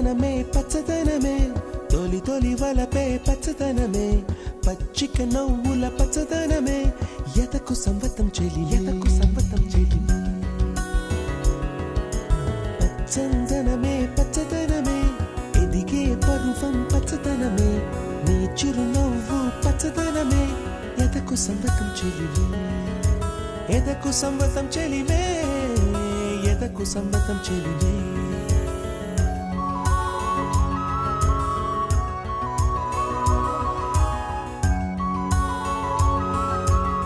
పచ్చదనమే పచ్చదనమే తొలి తొలి వలపే పచ్చదనమే పచ్చిక నవ్వుల పచ్చదనమే ఎదకు సంవతం చెలి ఎదకు సంవతం చెలి పచ్చదనమే పచ్చదనమే ఎదిగే పరువం పచ్చదనమే నీ చిరునవ్వు పచ్చదనమే ఎదకు సంవతం చెలివే ఎదకు సంవతం చెలివే ఎదకు సంవతం చెలివే